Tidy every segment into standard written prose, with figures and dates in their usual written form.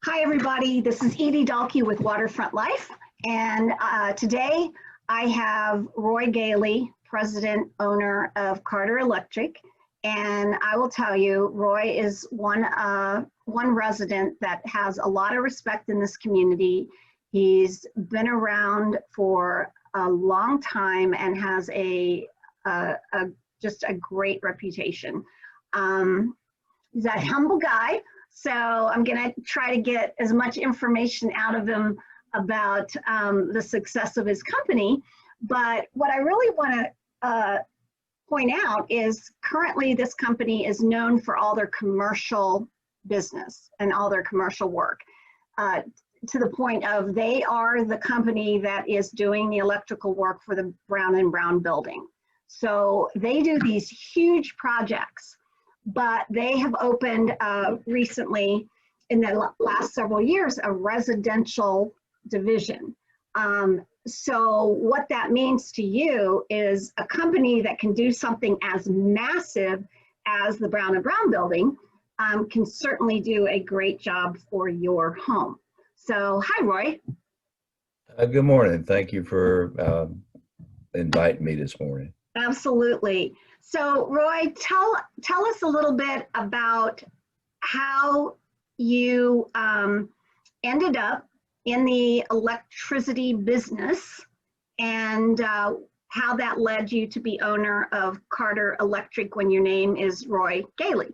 Hi, everybody. This is Edie Dahlke with Waterfront Life. And today I have Roy Gailey, president, owner of Carter Electric. And I will tell you, Roy is one resident that has a lot of respect in this community. He's been around for a long time and has just a great reputation. He's a humble guy. So I'm going to try to get as much information out of him about the success of his company. But what I really want to point out is currently this company is known for all their commercial business and all their commercial work, to the point of they are the company that is doing the electrical work for the Brown and Brown building. So they do these huge projects. But they have opened recently, in the last several years, a residential division. So what that means to you is a company that can do something as massive as the Brown and Brown building can certainly do a great job for your home. So hi, Roy. Good morning. Thank you for inviting me this morning. Absolutely. So Roy, tell us a little bit about how you ended up in the electricity business and how that led you to be owner of Carter Electric when your name is Roy Gailey.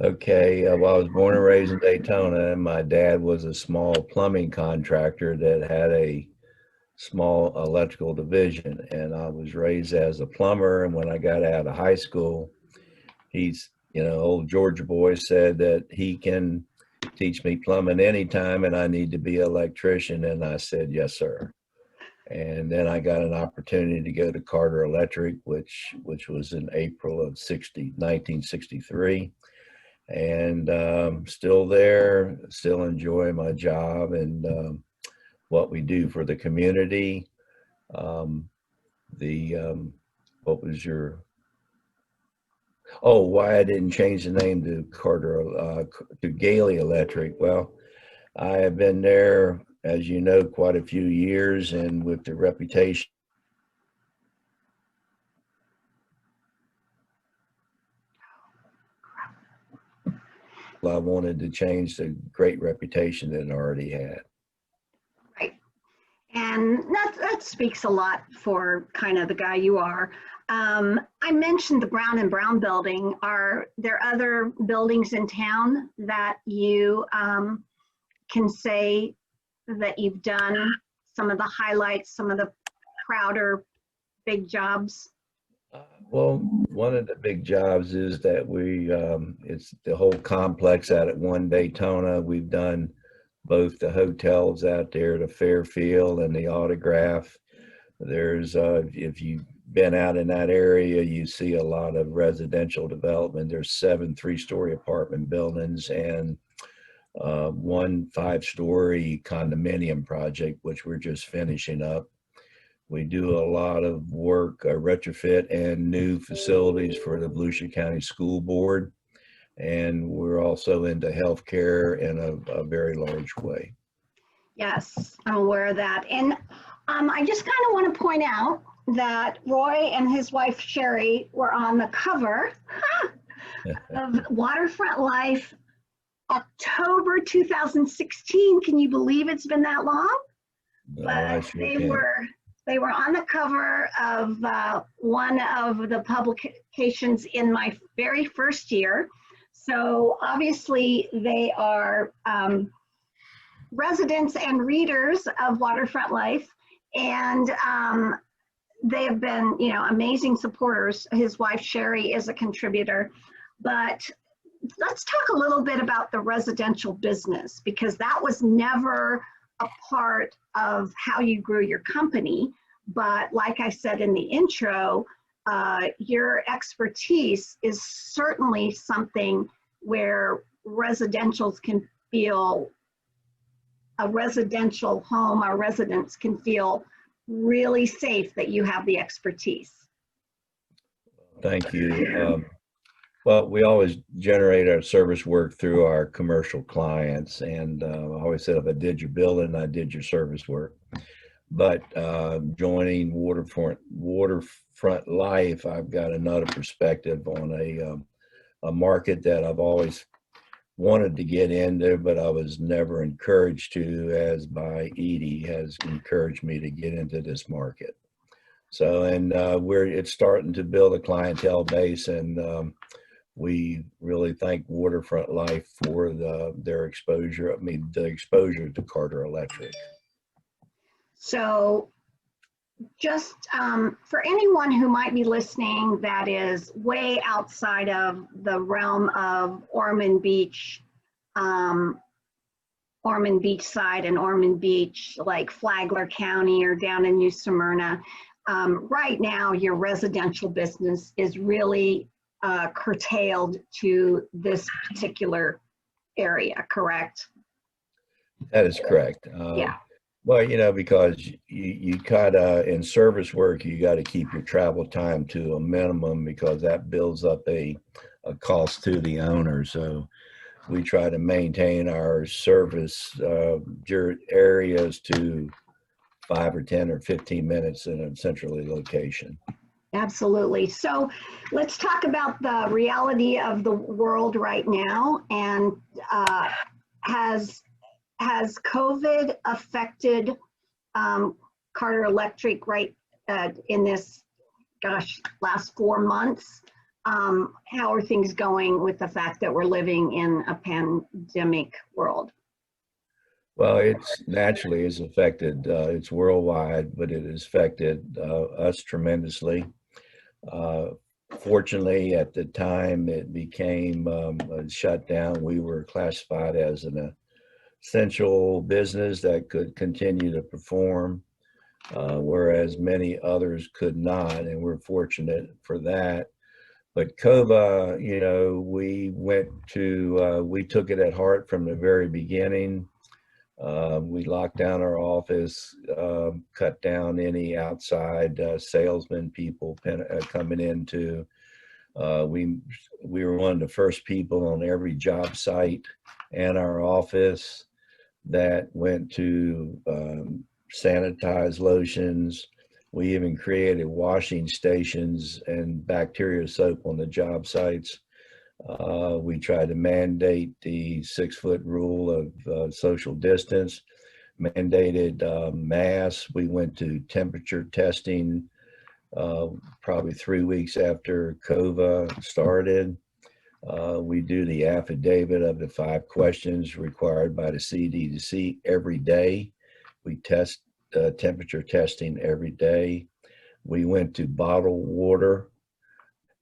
Okay, well, I was born and raised in Daytona, and my dad was a small plumbing contractor that had a small electrical division, and I was raised as a plumber. And when I got out of high school, old Georgia boy said that he can teach me plumbing anytime and I need to be an electrician, and I said yes sir. And then I got an opportunity to go to Carter Electric, which was in April of 1963, and still there, still enjoy my job and what we do for the community. What was your, why I didn't change the name to Carter, to Gailey Electric? Well, I have been there, as you know, quite a few years, and with the reputation, I wanted to change the great reputation that it already had. And that speaks a lot for kind of the guy you are. I mentioned the Brown and Brown building. Are there other buildings in town that you can say that you've done some of the highlights, some of the prouder big jobs? Well, one of the big jobs is that it's the whole complex out at One Daytona. We've done both the hotels out there, the Fairfield and the Autograph. There's, if you've been out in that area, you see a lot of residential development. There's 7 3-story apartment buildings and 1 5-story condominium project, which we're just finishing up. We do a lot of work, retrofit and new facilities for the Volusia County School Board. And we're also into healthcare in a very large way. Yes, I'm aware of that. And I just kind of want to point out that Roy and his wife Sherry were on the cover of Waterfront Life, October 2016. Can you believe it's been that long? No, I sure can. They were on the cover of one of the publications in my very first year. So obviously they are residents and readers of Waterfront Life, and they have been, amazing supporters. His wife Sherry is a contributor. But let's talk a little bit about the residential business, because that was never a part of how you grew your company. But like I said in the intro, your expertise is certainly something where residentials can feel, a residential home, our residents can feel really safe that you have the expertise. Thank you. Well, we always generate our service work through our commercial clients, and I always said if I did your billing, I did your service work. But joining Waterfront Life, I've got another perspective on a market that I've always wanted to get into, but I was never encouraged to, as by Edie has encouraged me to get into this market. So, and it's starting to build a clientele base, and we really thank Waterfront Life for their exposure. I mean, the exposure to Carter Electric. So just for anyone who might be listening that is way outside of the realm of Ormond Beach, Ormond Beach side and Ormond Beach, like Flagler County or down in New Smyrna, right now your residential business is really curtailed to this particular area, correct? That is correct. Yeah. Well, you know, because you kind of, in service work, you got to keep your travel time to a minimum because that builds up a cost to the owner. So we try to maintain our service areas to 5 or 10 or 15 minutes in a centrally location. Absolutely. So let's talk about the reality of the world right now. And has COVID affected Carter Electric in this, last 4 months? How are things going with the fact that we're living in a pandemic world? Well, it's naturally is affected. It's worldwide, but it has affected us tremendously. Fortunately, at the time it became a shutdown, we were classified as an essential business that could continue to perform, whereas many others could not, and we're fortunate for that. But COVID, you know, we took it at heart from the very beginning. We locked down our office, cut down any outside salesmen, people coming into. We were one of the first people on every job site and our office that went to sanitize lotions. We even created washing stations and bacteria soap on the job sites. We tried to mandate the 6-foot rule of social distance, mandated masks. We went to temperature testing probably 3 weeks after COVID started. We do the affidavit of the 5 questions required by the CDC every day. We test temperature testing every day. We went to bottled water,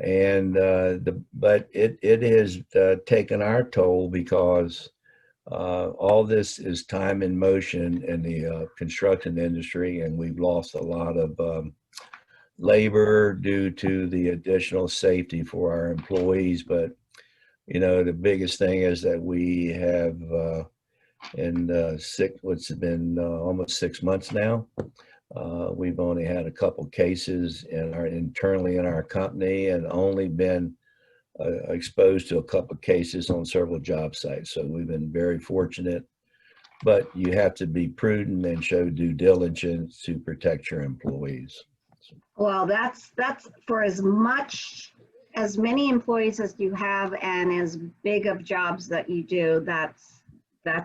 and but it has taken our toll because all this is time in motion in the construction industry, and we've lost a lot of labor due to the additional safety for our employees. But you know, the biggest thing is that we have what's been almost 6 months now. We've only had a couple cases internally in our company, and only been exposed to a couple cases on several job sites. So we've been very fortunate, but you have to be prudent and show due diligence to protect your employees. Well, that's for as many employees as you have and as big of jobs that you do, that's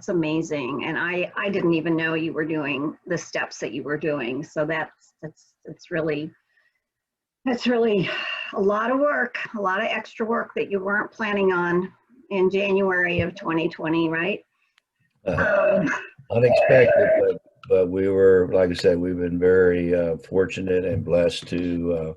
amazing. And I didn't even know you were doing the steps that you were doing. So that's really a lot of work, a lot of extra work that you weren't planning on in January of 2020, right? Unexpected, but we were, like I said, we've been very fortunate and blessed to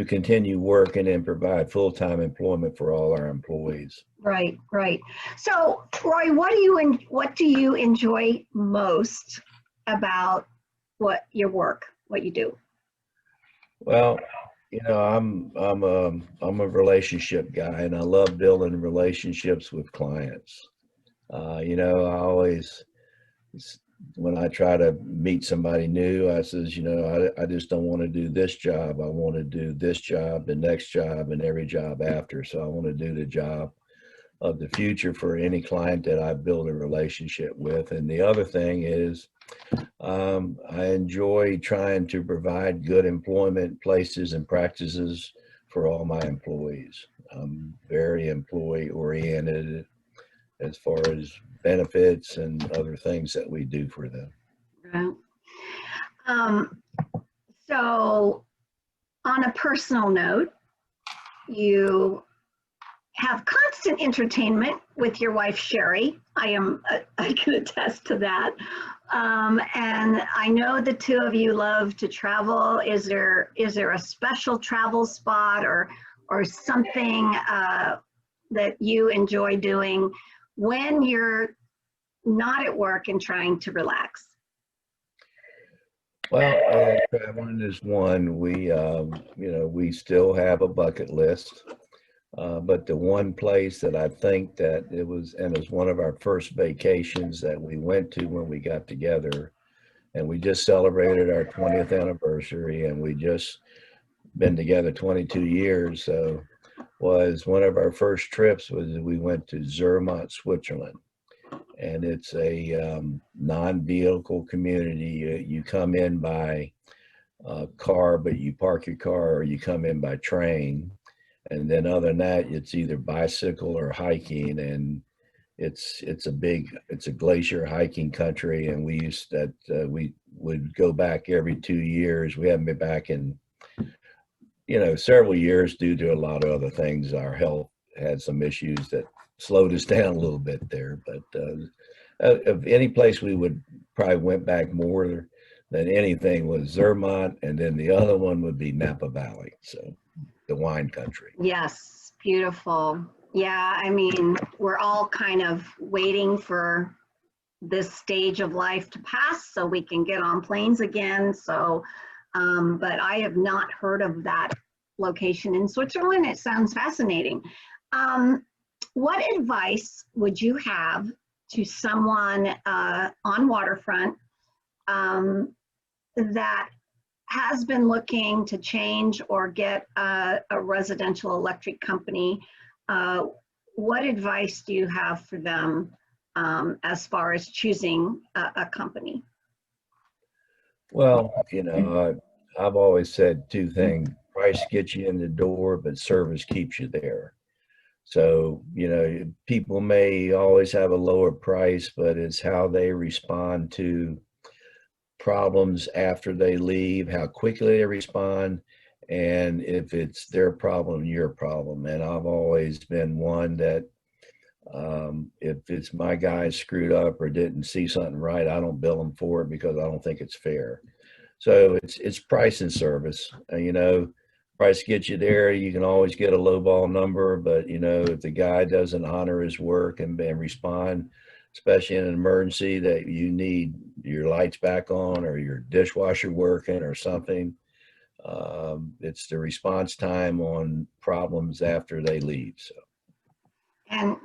continue working and provide full-time employment for all our employees. Right, right. So, Roy, what do you enjoy most about what you do? Well, you know, I'm a relationship guy, and I love building relationships with clients. You know, when I try to meet somebody new, I says, I just don't want to do this job. I want to do this job, the next job, and every job after. So I want to do the job of the future for any client that I build a relationship with. And the other thing is, I enjoy trying to provide good employment places and practices for all my employees. I'm very employee oriented as far as benefits and other things that we do for them. Right. So on a personal note, you have constant entertainment with your wife, Sherry. I can attest to that. And I know the two of you love to travel. Is there a special travel spot or something that you enjoy doing when you're not at work and trying to relax? Well, traveling is one. We still have a bucket list. But the one place that I think that it was one of our first vacations that we went to when we got together, and we just celebrated our 20th anniversary, and we just been together 22 years. So was one of our first trips was we went to Zermatt, Switzerland. And it's a non-vehicle community. You come in by car, but you park your car, or you come in by train. And then other than that, it's either bicycle or hiking, and it's a glacier hiking country. And we would go back every 2 years. We haven't been back in, several years due to a lot of other things. Our health had some issues that slowed us down a little bit there. But of any place we would probably went back more than anything was Zermatt, and then the other one would be Napa Valley. So the wine country. Yes, beautiful. Yeah, I mean, we're all kind of waiting for this stage of life to pass so we can get on planes again. So, but I have not heard of that location in Switzerland. It sounds fascinating. What advice would you have to someone on waterfront that has been looking to change or get a residential electric company? What advice do you have for them as far as choosing a company? Well, I've always said two things: price gets you in the door, but service keeps you there. So, people may always have a lower price, but it's how they respond to problems after they leave, how quickly they respond, and if it's their problem, your problem. And I've always been one that if it's my guy screwed up or didn't see something right, I don't bill them for it because I don't think it's fair. So it's price and service. Price gets you there. You can always get a lowball number, but if the guy doesn't honor his work and respond, especially in an emergency that you need your lights back on or your dishwasher working or something, it's the response time on problems after they leave. So, and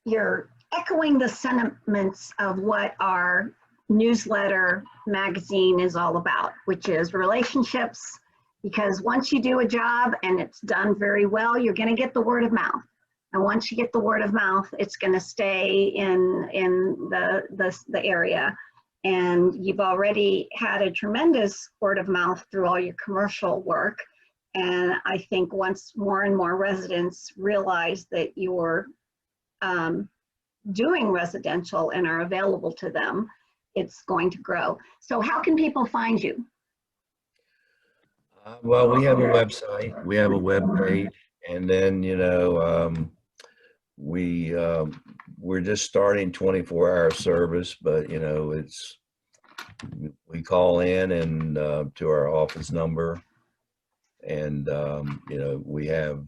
you're echoing the sentiments of what our newsletter magazine is all about, which is relationships. Because once you do a job and it's done very well, you're going to get the word of mouth. And once you get the word of mouth, it's going to stay in the area. And you've already had a tremendous word of mouth through all your commercial work. And I think once more and more residents realize that you're doing residential and are available to them, it's going to grow. So how can people find you? Well, we have a website, we have a web page, and then, we're just starting 24-hour service, but, we call in and to our office number, and, we have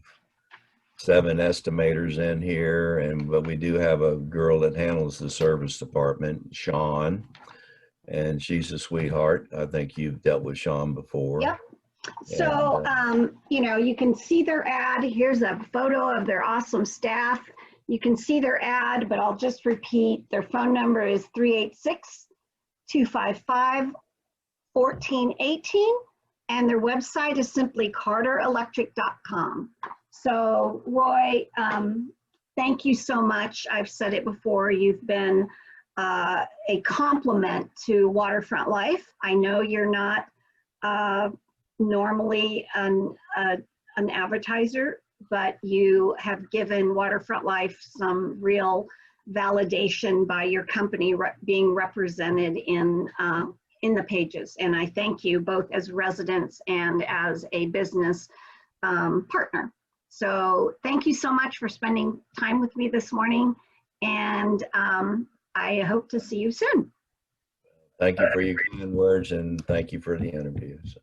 7 estimators in here, but we do have a girl that handles the service department, Sean, and she's a sweetheart. I think you've dealt with Sean before. Yep. So, you can see their ad. Here's a photo of their awesome staff. You can see their ad, but I'll just repeat. Their phone number is 386-255-1418, and their website is simply carterelectric.com. So Roy, thank you so much. I've said it before, you've been a compliment to Waterfront Life. I know you're not normally an advertiser, but you have given Waterfront Life some real validation by your company being represented in the pages. And I thank you both as residents and as a business partner. So thank you so much for spending time with me this morning. And I hope to see you soon. Thank you for your kind words, and thank you for the interview. So.